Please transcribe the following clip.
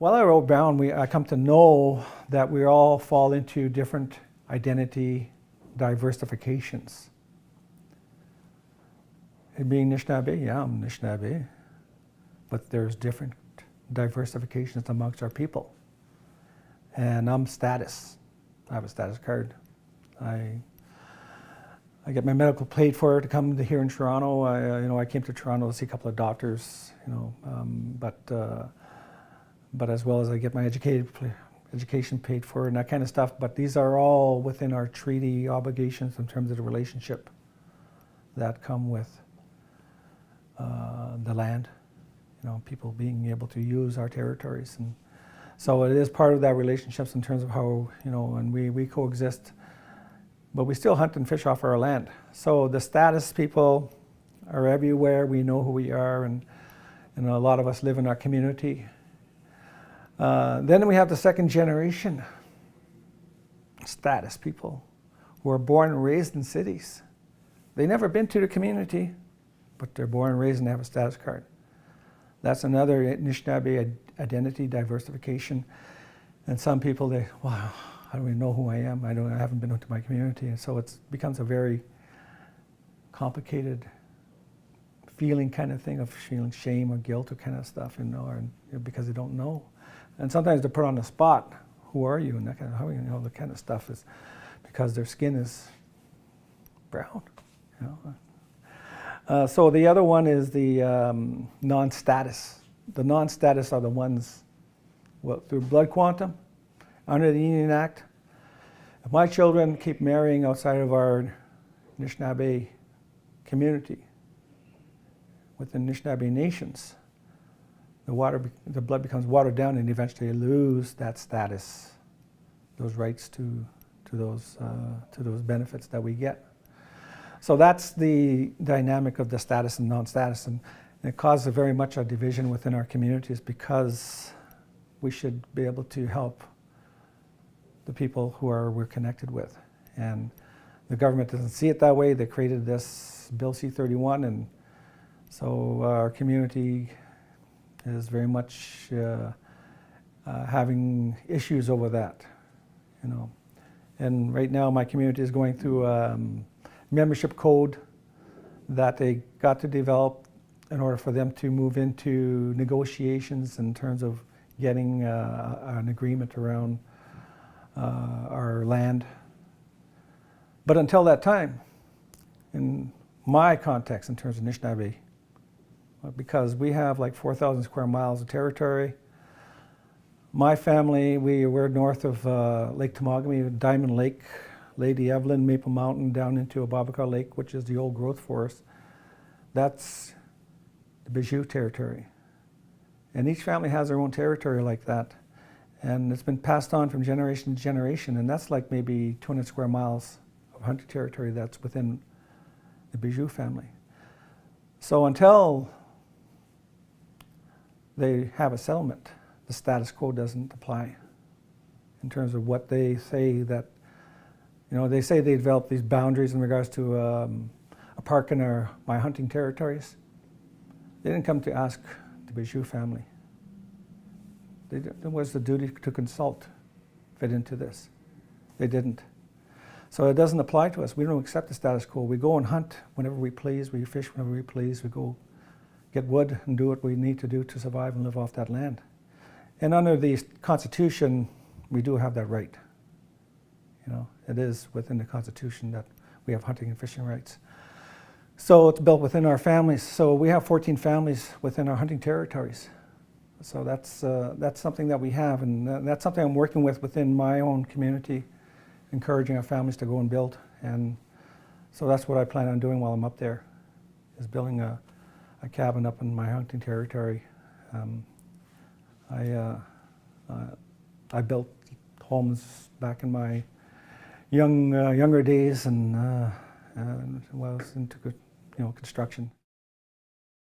While I wrote down, I come to know that we all fall into different identity diversifications. And being Anishinaabe, yeah, I'm Anishinaabe, but there's different diversifications amongst our people. And I'm status. I have a status card. I get my medical paid for to come to here in Toronto. I came to Toronto to see a couple of doctors, but as well as I get my education paid for and that kind of stuff. But these are all within our treaty obligations in terms of the relationship that come with the land. People being able to use our territories, and so it is part of that relationships in terms of how and we coexist. But we still hunt and fish off our land. So the status people are everywhere. We know who we are, and a lot of us live in our community. Then we have the second generation status people who are born and raised in cities. They've never been to the community, but they're born and raised and have a status card. That's another Anishinaabe identity diversification. And some people, wow, I don't even know who I am. I haven't been into my community. And so it becomes a very complicated feeling kind of thing, of feeling shame or guilt or kind of stuff, because they don't know. And sometimes they're put on the spot. Who are you? And that kind of, how you know, the kind of stuff is because their skin is brown. So the other one is the non-status. The non-status are the ones, through blood quantum, under the Indian Act. If my children keep marrying outside of our Anishinaabe community, within Anishinaabe nations, the blood becomes watered down, and eventually they lose that status, those rights to those benefits that we get. So that's the dynamic of the status and non-status, and it causes very much a division within our communities, because we should be able to help the people who we're connected with. And the government doesn't see it that way. They created this Bill C-31, and so our community is very much having issues over that, And right now my community is going through membership code that they got to develop in order for them to move into negotiations in terms of getting an agreement around our land. But until that time, in my context in terms of Anishinaabe, because we have like 4,000 square miles of territory, my family, we're north of Lake Temagami, Diamond Lake, Lady Evelyn, Maple Mountain, down into Ababaka Lake, which is the old growth forest. That's the Bijou territory. And each family has their own territory like that. And it's been passed on from generation to generation, and that's like maybe 200 square miles of hunting territory that's within the Bijou family. So until they have a settlement, the status quo doesn't apply in terms of what they say that, they say they developed these boundaries in regards to a park in my hunting territories. They didn't come to ask the Bijou family. It was the duty to consult fit into this. They didn't. So it doesn't apply to us. We don't accept the status quo. We go and hunt whenever we please. We fish whenever we please. We go get wood and do what we need to do to survive and live off that land. And under the Constitution, we do have that right. It is within the Constitution that we have hunting and fishing rights. So it's built within our families. So we have 14 families within our hunting territories. So that's something that we have, and that's something I'm working with within my own community, encouraging our families to go and build. And so that's what I plan on doing while I'm up there, is building a cabin up in my hunting territory. I built homes back in my younger days, and I was into construction.